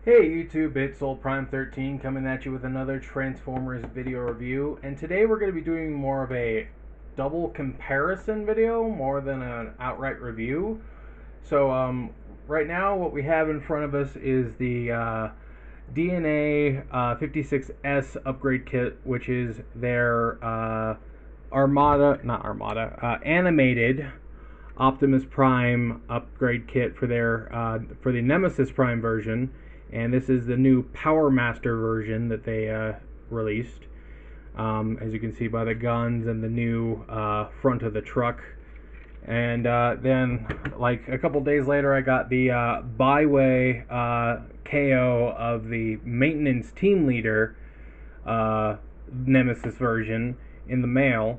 Hey YouTube, it's Old Prime 13 coming at you with another Transformers video review, and today we're going to be doing more of a double comparison video more than an outright review. So right now what we have in front of us is the DNA 56S upgrade kit, which is their animated Optimus Prime upgrade kit for for the Nemesis Prime version, and this is the new Power Master version that they released. As you can see by the guns and the new front of the truck. And then, like a couple days later, I got the Baiwei KO of the Maintenance Team Leader Nemesis version in the mail.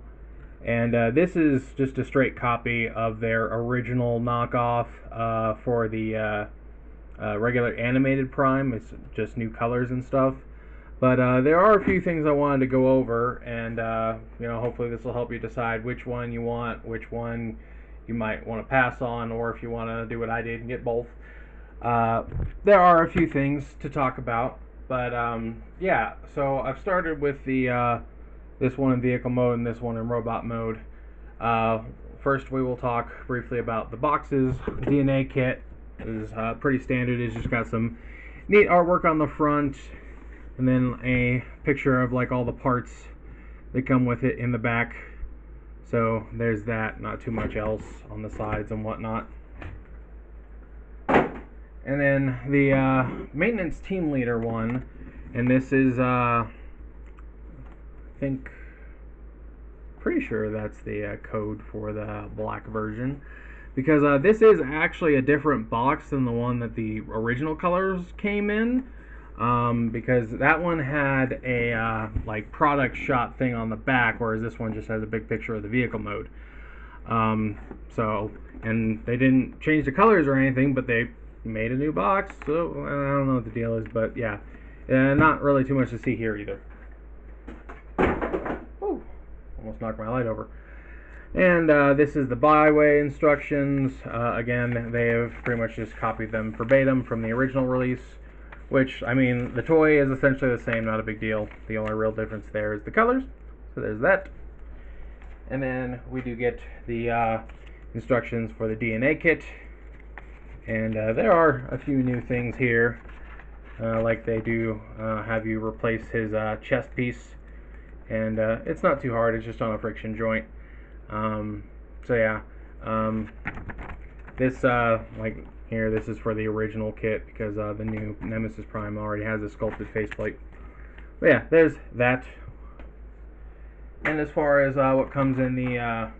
And this is just a straight copy of their original knockoff for the regular animated Prime. It's just new colors and stuff. But there are a few things I wanted to go over, and hopefully this will help you decide which one you want, which one you might want to pass on, or if you want to do what I did and get both. There are a few things to talk about, but yeah. So I've started with the this one in vehicle mode and this one in robot mode. First, we will talk briefly about the boxes. DNA kit is pretty standard. It's just got some neat artwork on the front, and then a picture of like all the parts that come with it in the back. So there's that, not too much else on the sides and whatnot. And then the Maintenance Team Leader one, and this is pretty sure that's the code for the black version, because this is actually a different box than the one that the original colors came in, because that one had a like product shot thing on the back, whereas this one just has a big picture of the vehicle mode. And they didn't change the colors or anything, but they made a new box, so I don't know what the deal is, but yeah, not really too much to see here either. Almost knocked my light over. And this is the Baiwei instructions. Again, they have pretty much just copied them verbatim from the original release, which, I mean, the toy is essentially the same, not a big deal. The only real difference there is the colors, so there's that. And then we do get the instructions for the DNA kit, and there are a few new things here, like they do have you replace his chest piece. And it's not too hard, it's just on a friction joint. So yeah, this like here, this is for the original kit, because the new Nemesis Prime already has a sculpted faceplate. But yeah, there's that. And as far as what comes in the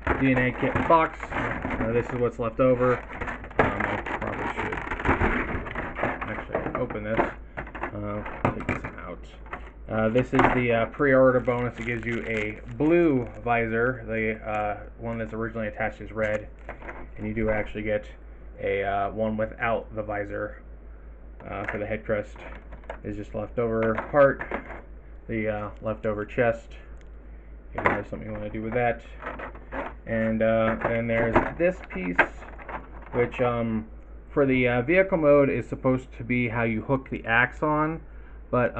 DNA kit box, this is what's left over. I probably should actually open this. Take this out. This is the pre-order bonus. It gives you a blue visor. The one that's originally attached is red, and you do actually get a one without the visor for the head crest. Is just leftover part, the leftover chest. If you have something you want to do with that, and then there's this piece, which for the vehicle mode is supposed to be how you hook the axe on, but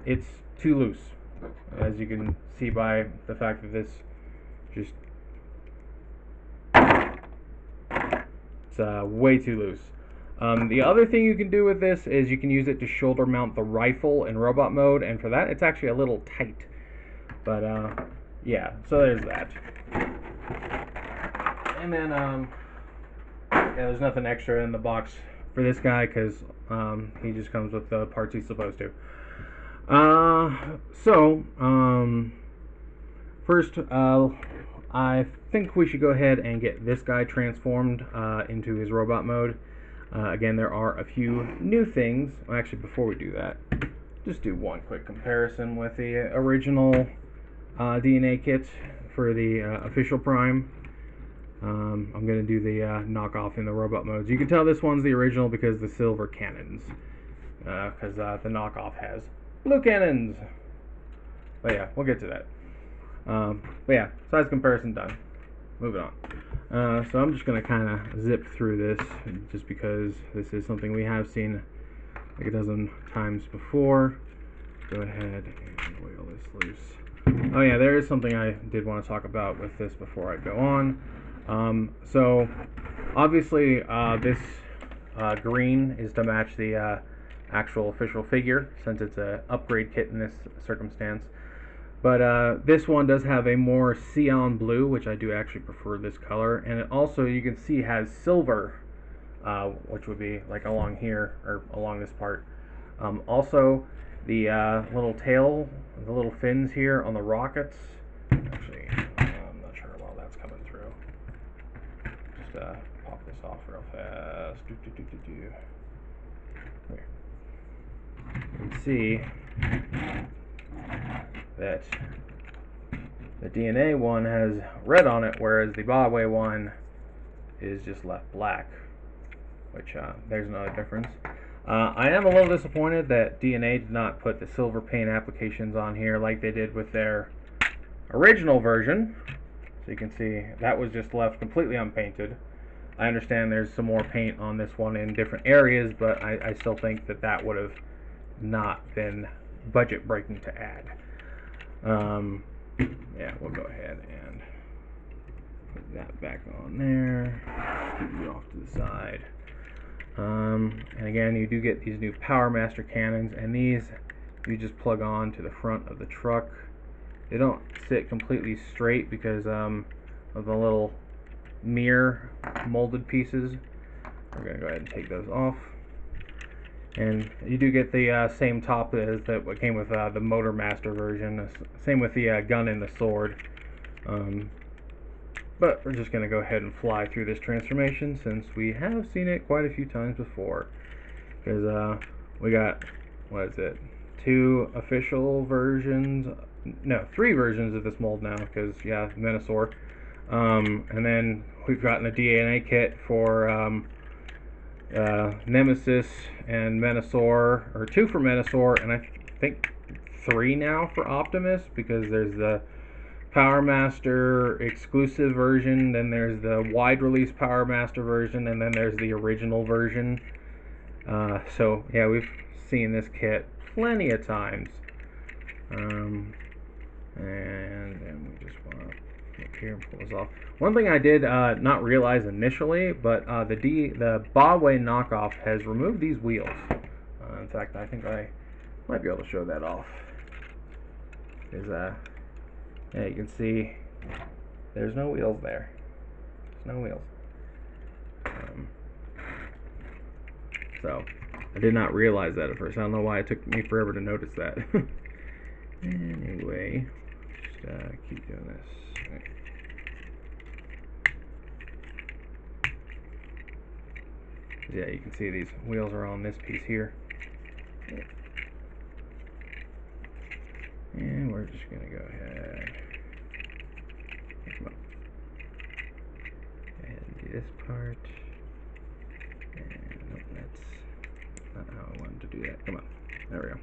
it's too loose, as you can see by the fact that this just it's way too loose. The other thing you can do with this is you can use it to shoulder mount the rifle in robot mode, and for that it's actually a little tight. But yeah, so there's that. And then yeah, there's nothing extra in the box for this guy, because he just comes with the parts he's supposed to. First, I think we should go ahead and get this guy transformed into his robot mode. Again, there are a few new things. Well, actually, before we do that, just do one quick comparison with the original DNA kit for the official Prime. I'm going to do the knockoff in the robot modes. You can tell this one's the original because the silver cannons, because the knockoff has blue cannons. But yeah, we'll get to that. But yeah, size comparison done. moving on. So I'm just going to kind of zip through this just because this is something we have seen like a dozen times before. Go ahead and wiggle this loose. Oh yeah, there is something I did want to talk about with this before I go on. So obviously this green is to match the actual official figure, since it's an upgrade kit in this circumstance. But this one does have a more cyan blue, which I do actually prefer this color, and it also, you can see, has silver, which would be like along here, or along this part. Also, the little tail, the little fins here on the rockets, actually, I'm not sure how well that's coming through. Just pop this off real fast. There. You can see that the DNA one has red on it, whereas the Baiwei one is just left black, which there's another difference. I am a little disappointed that DNA did not put the silver paint applications on here like they did with their original version. So you can see that was just left completely unpainted. I understand there's some more paint on this one in different areas, but I still think that that would have not been budget breaking to add. Yeah, we'll go ahead and put that back on there. Keep it off to the side. And again, you do get these new Power Master cannons, and these you just plug on to the front of the truck. They don't sit completely straight because of the little mirror molded pieces. We're going to go ahead and take those off. And you do get the same top as that what came with the Motor Master version. Same with the gun and the sword. But we're just going to go ahead and fly through this transformation since we have seen it quite a few times before. Because we got, what is it, 2 official versions, no, 3 versions of this mold now, because, yeah, Menasor. And then we've gotten a DNA kit for Nemesis and Menasor, or 2 for Menasor, and I think 3 now for Optimus, because there's the Power Master exclusive version, then there's the wide release Power Master version, and then there's the original version. So yeah, we've seen this kit plenty of times. And then we just want to look here and pull this off. One thing I did not realize initially, but the Baiwei knockoff has removed these wheels. In fact, I think I might be able to show that off. Yeah, you can see there's no wheels there. There's no wheels. So I did not realize that at first. I don't know why it took me forever to notice that. Anyway, just keep doing this. Right. Yeah, you can see these wheels are on this piece here. And we're just going to go ahead. Come on. Go ahead and do this part. And nope, that's not how I wanted to do that. Come on. There we go.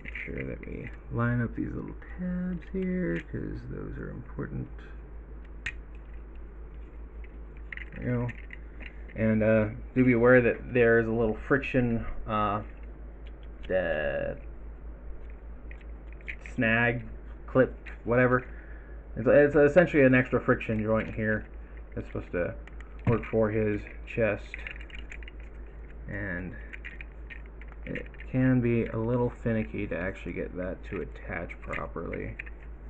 Make sure that we line up these little tabs here, because those are important. There we go. And do be aware that there's a little friction snag, clip, whatever. It's essentially an extra friction joint here that's supposed to work for his chest, and it can be a little finicky to actually get that to attach properly,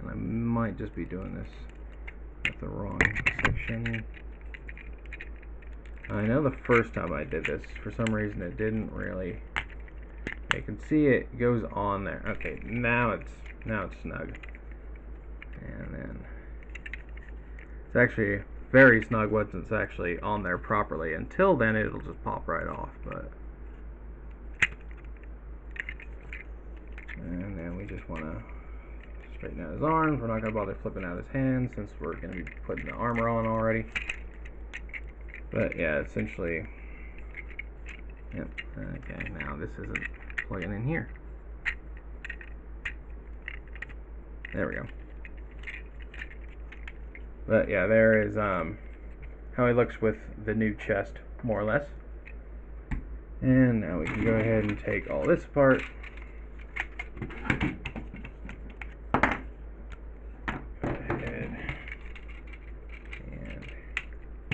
and I might just be doing this with the wrong section. I know the first time I did this, for some reason it didn't really. You can see it goes on there. Okay, now it's snug. And then it's actually very snug once it's actually on there properly. Until then, it'll just pop right off. But and then we just want to straighten out his arms. We're not going to bother flipping out his hands since we're going to be putting the armor on already. But yeah, essentially, yep. Okay, now this isn't plugging in here. There we go. But yeah, there is how he looks with the new chest, more or less. And now we can go ahead and take all this apart. Go ahead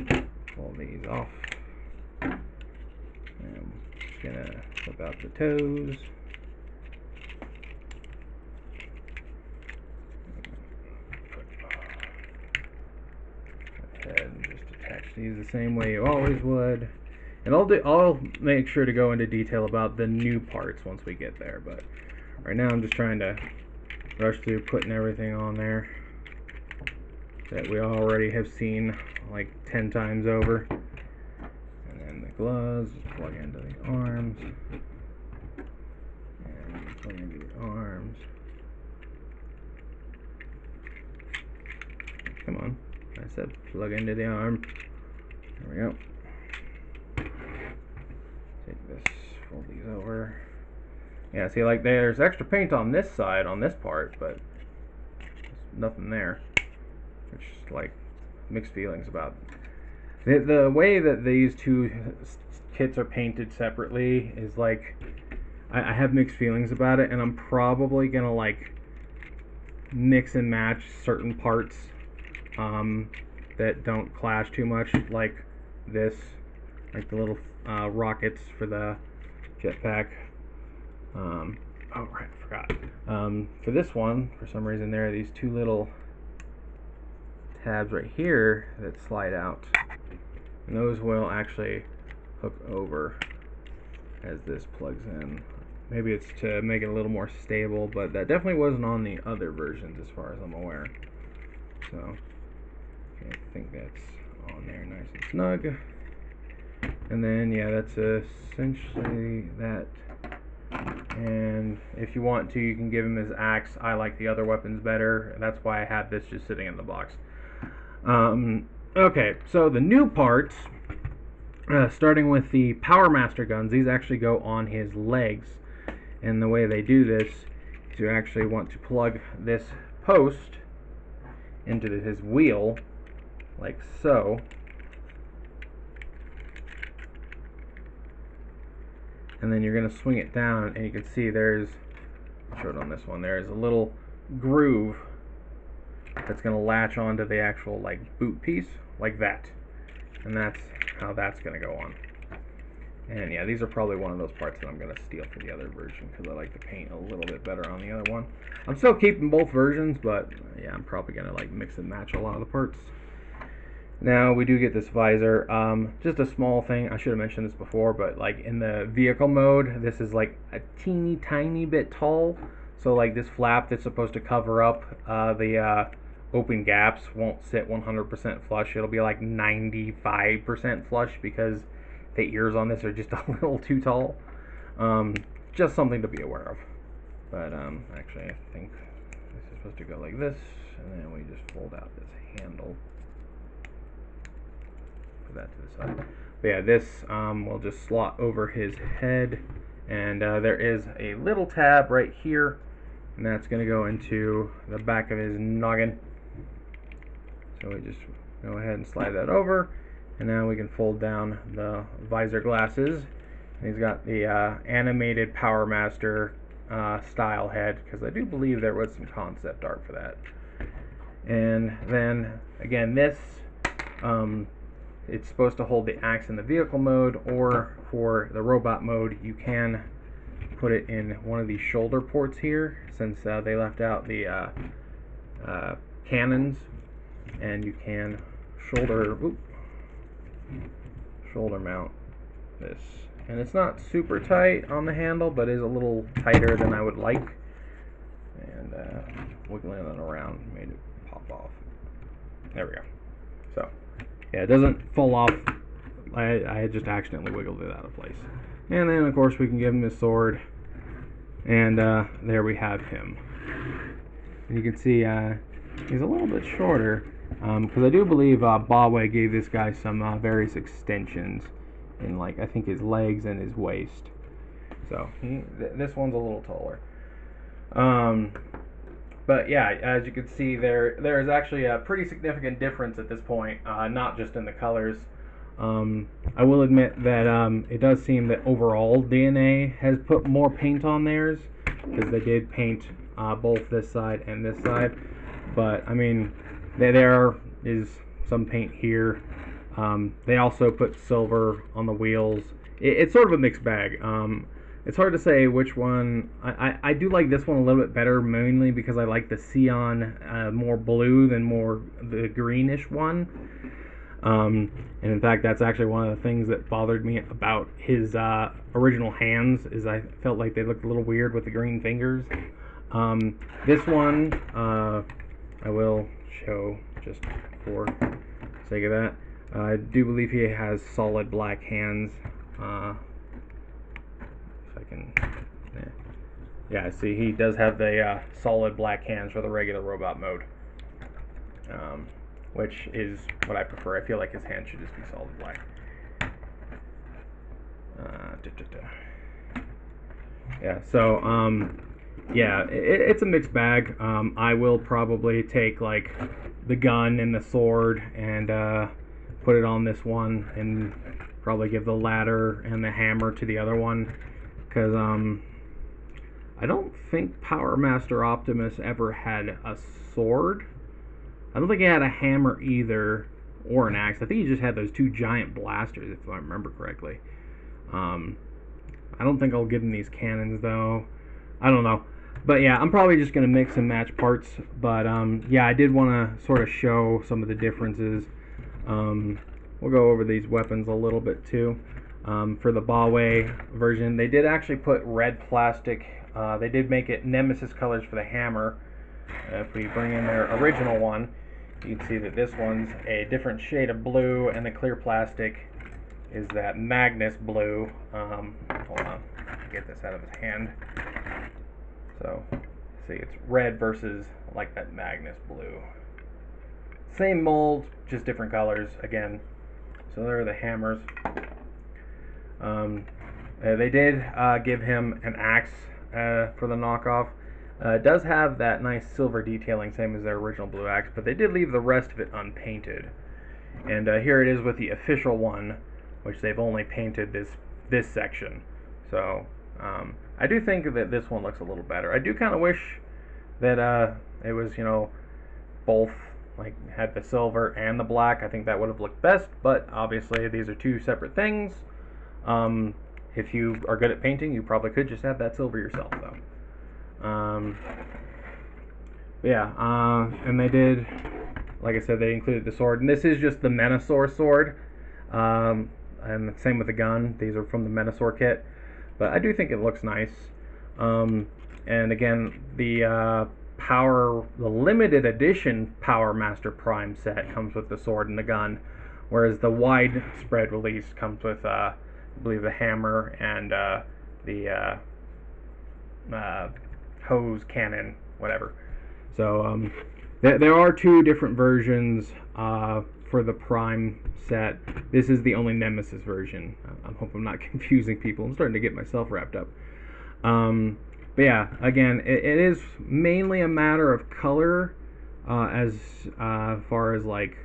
and pull these off. I'm just gonna flip out the toes. Go ahead and just attach these the same way you always would. And I'll make sure to go into detail about the new parts once we get there, but right now I'm just trying to rush through putting everything on there that we already have seen like 10 times over. And then the gloves, just plug into the arms. And plug into the arms. Come on, I said plug into the arm. There we go. Take this, fold these over. Yeah, see, like there's extra paint on this side, on this part, but there's nothing there. Which is like mixed feelings about the way that these two kits are painted separately is like I have mixed feelings about it, and I'm probably gonna like mix and match certain parts that don't clash too much, like this, like the little rockets for the jetpack. Oh right, I forgot. For this one, for some reason, there are these two little tabs right here that slide out, and those will actually hook over as this plugs in. Maybe it's to make it a little more stable, but that definitely wasn't on the other versions as far as I'm aware. So I think that's on there nice and snug. And then yeah, that's essentially that. And if you want to, you can give him his axe. I like the other weapons better. That's why I have this just sitting in the box. Okay, so the new parts, starting with the Power Master guns, these actually go on his legs. And the way they do this is you actually want to plug this post into his wheel, like so. And then you're going to swing it down, and you can see there's, I'll show it on this one, there's a little groove that's going to latch onto the actual like boot piece, like that. And that's how that's going to go on. And yeah, these are probably one of those parts that I'm going to steal for the other version, because I like the paint a little bit better on the other one. I'm still keeping both versions, but yeah, I'm probably going to like mix and match a lot of the parts. Now we do get this visor. Just a small thing, I should have mentioned this before, but like in the vehicle mode, this is like a teeny tiny bit tall. So like this flap that's supposed to cover up the open gaps won't sit 100% flush. It'll be like 95% flush because the ears on this are just a little too tall. Just something to be aware of. But actually I think this is supposed to go like this, and then we just fold out this handle. Put that to the side. But yeah, this will just slot over his head, and there is a little tab right here, and that's going to go into the back of his noggin. So we just go ahead and slide that over, and now we can fold down the visor glasses. And he's got the animated Power Master style head, because I do believe there was some concept art for that. And then again, this it's supposed to hold the axe in the vehicle mode, or for the robot mode you can put it in one of these shoulder ports here, since they left out the cannons, and you can shoulder mount this. And it's not super tight on the handle, but is a little tighter than I would like. And wiggling it around made it pop off. There we go. So yeah, it doesn't fall off. I had just accidentally wiggled it out of place. And then of course we can give him his sword, and there we have him. And you can see he's a little bit shorter, because I do believe Baiwei gave this guy some various extensions in, like, I think his legs and his waist. So this one's a little taller. But yeah, as you can see, there is actually a pretty significant difference at this point, not just in the colors. I will admit that it does seem that overall DNA has put more paint on theirs, because they did paint both this side and this side. But I mean, there is some paint here. They also put silver on the wheels. It's sort of a mixed bag. It's hard to say which one. I do like this one a little bit better, mainly because I like the Cyan more blue than more the greenish one. And in fact, that's actually one of the things that bothered me about his original hands, is I felt like they looked a little weird with the green fingers. This one, I will show just for sake of that. I do believe he has solid black hands. If I can, yeah, see, he does have the solid black hands for the regular robot mode, which is what I prefer. I feel like his hand should just be solid black. Yeah, so yeah, it's a mixed bag. I will probably take like the gun and the sword and put it on this one, and probably give the ladder and the hammer to the other one, because I don't think Power Master Optimus ever had a sword. I don't think he had a hammer either, or an axe. I think he just had those two giant blasters, if I remember correctly. I don't think I'll give him these cannons, though. I don't know. But yeah, I'm probably just going to mix and match parts. But yeah, I did want to sort of show some of the differences. We'll go over these weapons a little bit, too. For the Baiwei version, they did actually put red plastic. They did make it nemesis colors for the hammer. If we bring in their original one, you can see that this one's a different shade of blue, and the clear plastic is that Magnus blue. Hold on, get this out of his hand. So, see, it's red versus like that Magnus blue. Same mold, just different colors again. So there are the hammers. They did give him an axe for the knockoff. It does have that nice silver detailing, same as their original blue axe, but they did leave the rest of it unpainted. And here it is with the official one, which they've only painted this section. So I do think that this one looks a little better. I do kind of wish that it was, you know, both, like, had the silver and the black. I think that would have looked best, but obviously these are two separate things. If you are good at painting, you probably could just have that silver yourself, though. Yeah, and they did, like I said, they included the sword, and this is just the Menasor sword, and same with the gun. These are from the Menasor kit, but I do think it looks nice. And again, the limited edition Power Master Prime set comes with the sword and the gun, whereas the widespread release comes with, I believe, the hammer and the hose cannon, whatever. So there are two different versions for the Prime set. This is the only Nemesis version. I hope I'm not confusing people. I'm starting to get myself wrapped up. But yeah, again, it is mainly a matter of color as far as like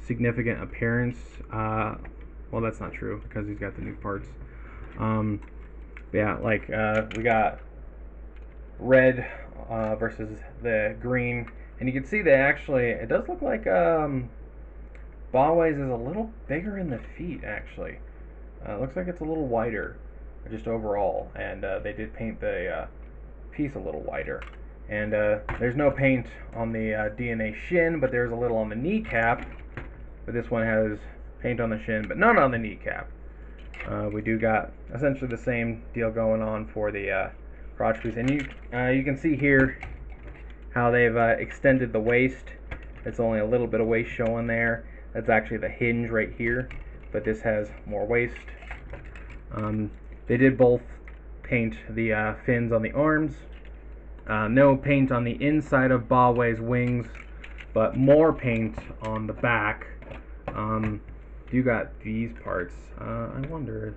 significant appearance. Well, that's not true because he's got the new parts. But yeah, like we got red versus the green, and you can see that actually it does look like Baiwei's is a little bigger in the feet, actually. It looks like it's a little wider just overall, and they did paint the piece a little wider. And there's no paint on the DNA shin, but there's a little on the kneecap. But this one has paint on the shin, but none on the kneecap. We do got essentially the same deal going on for the crotch piece, and you can see here how they've extended the waist. It's only a little bit of waist showing there. That's actually the hinge right here, but this has more waist. They did both paint the fins on the arms. No paint on the inside of Baiwei's wings, but more paint on the back. You got these parts. I wonder,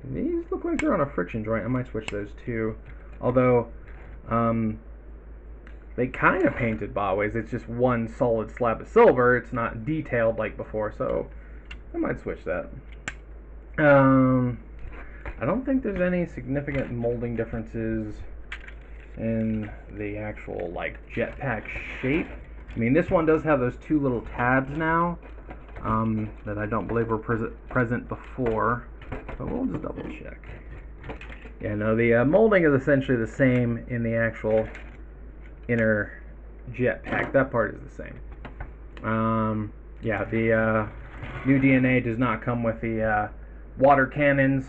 these look like they're on a friction joint. I might switch those too. Although, they kind of painted Baiweis. It's just one solid slab of silver. It's not detailed like before, so I might switch that. I don't think there's any significant molding differences in the actual like jetpack shape. I mean, this one does have those two little tabs now that I don't believe were present before, but we'll just double check. Yeah, no, the molding is essentially the same in the actual inner jetpack. That part is the same. Yeah, the new DNA does not come with the water cannons.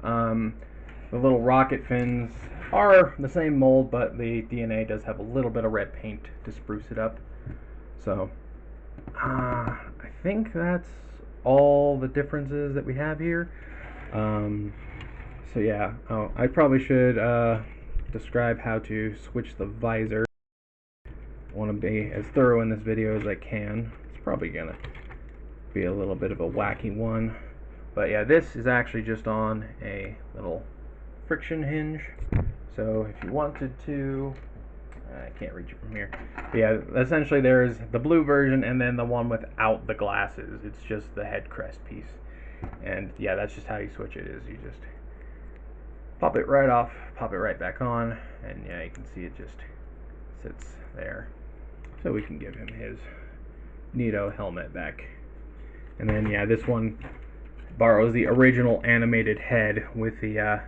The little rocket fins are the same mold, but the DNA does have a little bit of red paint to spruce it up. So, I think that's all the differences that we have here. So yeah, I probably should describe how to switch the visor. I want to be as thorough in this video as I can. It's probably gonna be a little bit of a wacky one, but yeah, this is actually just on a little friction hinge. So if you wanted to, I can't reach it from here. But yeah, essentially there's the blue version and then the one without the glasses. It's just the head crest piece. And yeah, that's just how you switch it, is you just pop it right off, pop it right back on, and yeah, you can see it just sits there. So we can give him his neato helmet back. And then yeah, this one borrows the original animated head with the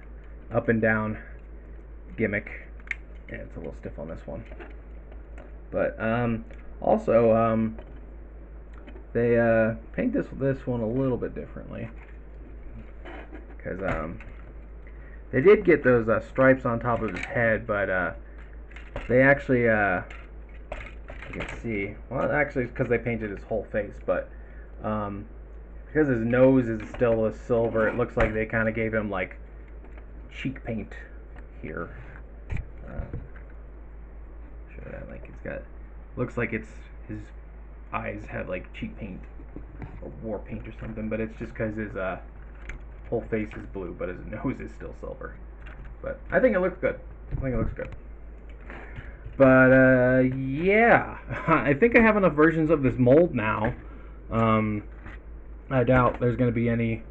up and down gimmick. Yeah, it's a little stiff on this one. But also they paint this one a little bit differently, because they did get those stripes on top of his head, but they actually you can see, well, actually it's because they painted his whole face, but because his nose is still a silver, it looks like they kind of gave him like cheek paint here. Show that, like it's got, looks like it's his eyes have like cheek paint or war paint or something, but it's just because his whole face is blue, but his nose is still silver. But I think it looks good. I think it looks good. But yeah, I think I have enough versions of this mold now. I doubt there's going to be any.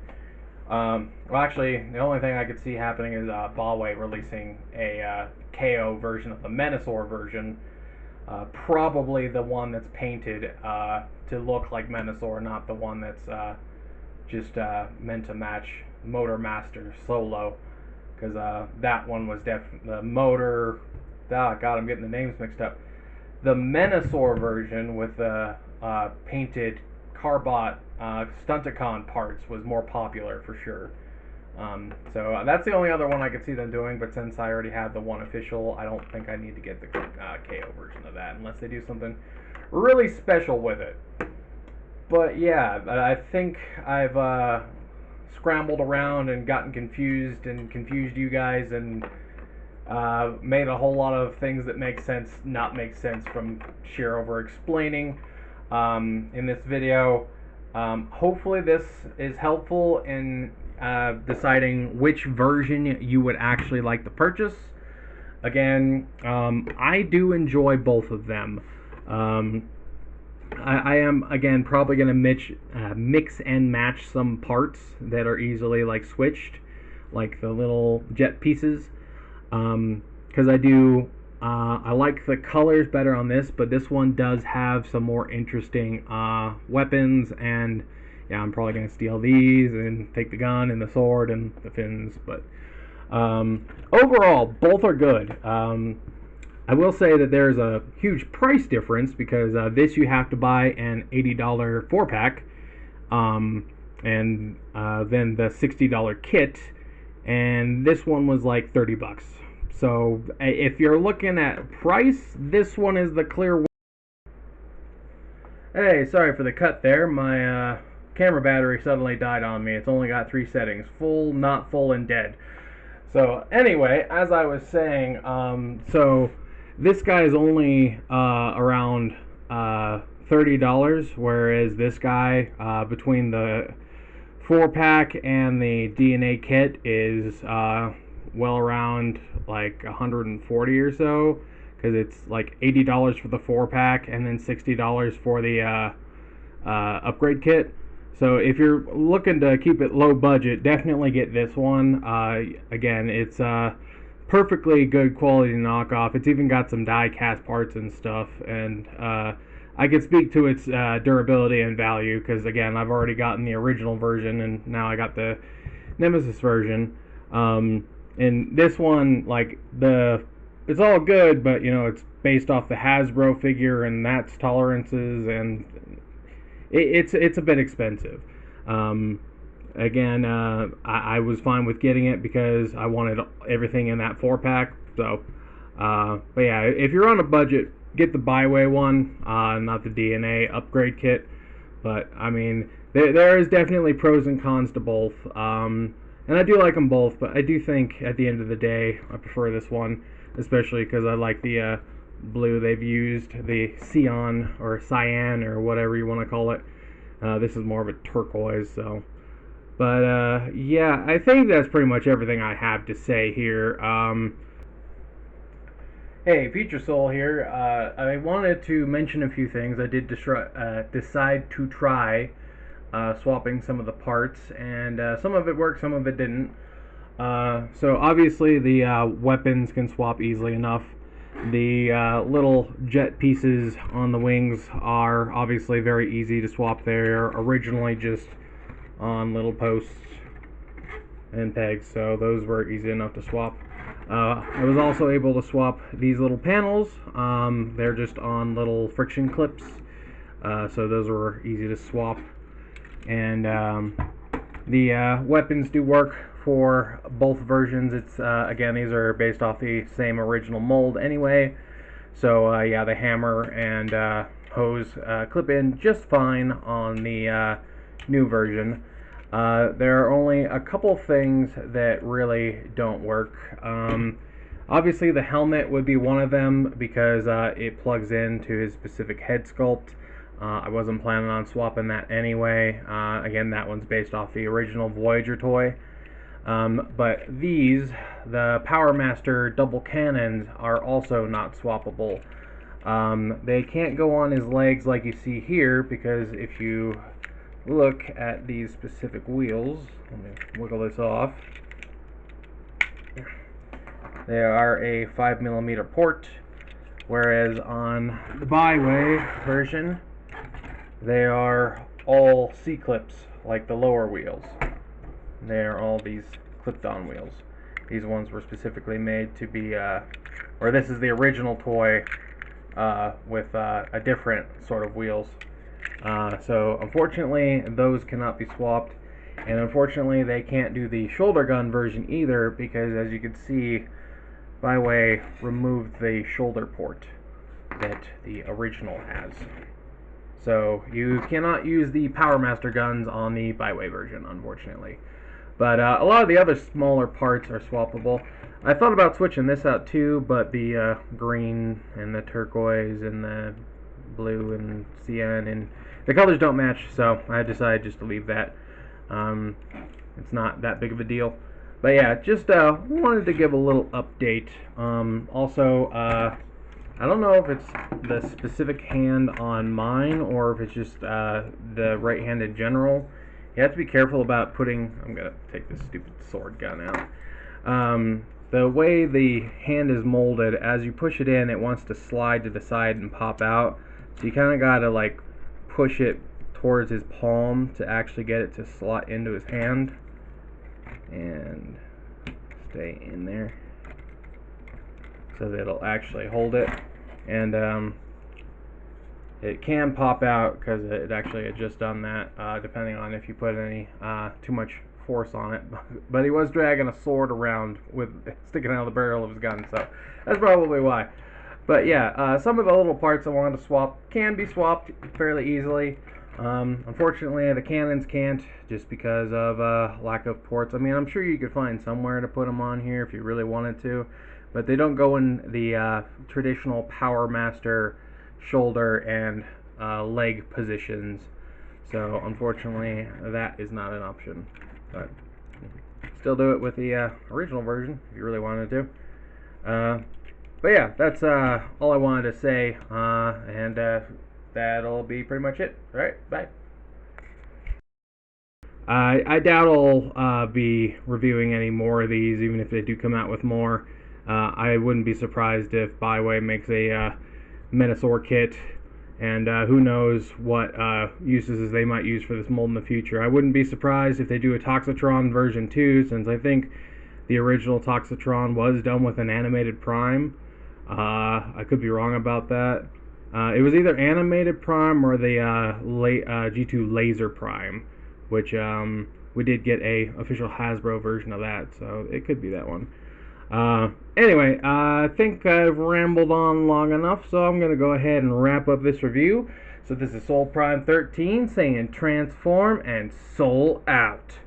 Well, actually, the only thing I could see happening is Baiwei releasing a KO version of the Menasor version. Probably the one that's painted to look like Menasor, not the one that's just meant to match Motor Master Solo, because that one was the motor. Oh God, I'm getting the names mixed up. The Menasor version with the painted Carbot Stunticon parts was more popular for sure. So that's the only other one I could see them doing, but since I already have the one official, I don't think I need to get the KO version of that unless they do something really special with it. But yeah, I think I've scrambled around and gotten confused and confused you guys, and made a whole lot of things that make sense not make sense from sheer over explaining in this video. Hopefully this is helpful in deciding which version you would actually like to purchase. Again, I do enjoy both of them. I am, again, probably going to mix and match some parts that are easily like switched, like the little jet pieces, because I like the colors better on this, but this one does have some more interesting weapons, and yeah, I'm probably going to steal these and take the gun and the sword and the fins, but overall, both are good. I will say that there's a huge price difference, because this you have to buy an $80 4-pack, and then the $60 kit, and this one was like 30 bucks. So if you're looking at price, this one is the clear winner. Hey, sorry for the cut there. My camera battery suddenly died on me. It's only got 3 settings: full, not full, and dead. So anyway, as I was saying, so this guy is only around $30, whereas this guy, between the 4-pack and the DNA kit, is well around like 140 or so, because it's like $80 for the 4-pack and then $60 for the upgrade kit. So if you're looking to keep it low budget, definitely get this one. Again, it's perfectly good quality knockoff. It's even got some die cast parts and stuff, and I can speak to its durability and value because, again, I've already gotten the original version and now I got the Nemesis version. And this one, like, it's all good, but it's based off the Hasbro figure and that's tolerances, and it's a bit expensive. Again, I was fine with getting it because I wanted everything in that 4-pack. So, but yeah, if you're on a budget, get the Baiwei one, not the DNA upgrade kit. But I mean, there is definitely pros and cons to both. And I do like them both, but I do think at the end of the day, I prefer this one, especially because I like the blue they've used, the cyan or whatever you want to call it. This is more of a turquoise, so. But yeah, I think that's pretty much everything I have to say here. Hey, Future Soul here. I wanted to mention a few things. I did decide to try swapping some of the parts, and some of it worked, some of it didn't. So obviously the weapons can swap easily enough. The little jet pieces on the wings are obviously very easy to swap. They're originally just on little posts and pegs, so those were easy enough to swap. I was also able to swap these little panels. They're just on little friction clips, so those were easy to swap. And the weapons do work for both versions. It's again, these are based off the same original mold anyway, so yeah, the hammer and hose clip in just fine on the new version. There are only a couple things that really don't work. Obviously the helmet would be one of them because it plugs into his specific head sculpt. I wasn't planning on swapping that anyway. Again, that one's based off the original Voyager toy. But these, the Power Master double cannons, are also not swappable. They can't go on his legs like you see here, because if you look at these specific wheels, let me wiggle this off. They are a 5mm port, whereas on the Baiwei version, they are all C-clips, like the lower wheels. They are all these clipped-on wheels. These ones were specifically made to be, or this is the original toy with a different sort of wheels. So unfortunately, those cannot be swapped, and unfortunately, they can't do the shoulder gun version either, because as you can see, Baiwei removed the shoulder port that the original has. So you cannot use the Power Master guns on the Baiwei version, unfortunately. But a lot of the other smaller parts are swappable. I thought about switching this out too, but the green and the turquoise and the blue and cyan, and the colors don't match, so I decided just to leave that. It's not that big of a deal. But yeah, just wanted to give a little update. Also, I don't know if it's the specific hand on mine or if it's just the right hand in general. You have to be careful about putting... I'm going to take this stupid sword gun out. The way the hand is molded, as you push it in, it wants to slide to the side and pop out. So you kind of got to like push it towards his palm to actually get it to slot into his hand. And stay in there so that it'll actually hold it. And it can pop out because it actually had just done that, depending on if you put any too much force on it. But he was dragging a sword around with sticking out of the barrel of his gun, so that's probably why. But yeah, some of the little parts I wanted to swap can be swapped fairly easily. Unfortunately, the cannons can't, just because of lack of ports. I mean, I'm sure you could find somewhere to put them on here if you really wanted to, but they don't go in the traditional Power Master shoulder and leg positions. So unfortunately, that is not an option. But still do it with the original version if you really wanted to. But yeah, that's all I wanted to say, and that'll be pretty much it. All right, bye. I doubt I'll be reviewing any more of these, even if they do come out with more. I wouldn't be surprised if Baiwei makes a Metasaur kit, and who knows what uses they might use for this mold in the future. I wouldn't be surprised if they do a Toxitron version 2, since I think the original Toxitron was done with an animated prime. I could be wrong about that. It was either animated prime or the G2 laser prime, which we did get a official Hasbro version of that, so it could be that one. Anyway, I think I've rambled on long enough, so I'm going to go ahead and wrap up this review. So this is Soul Prime 13 saying transform and soul out.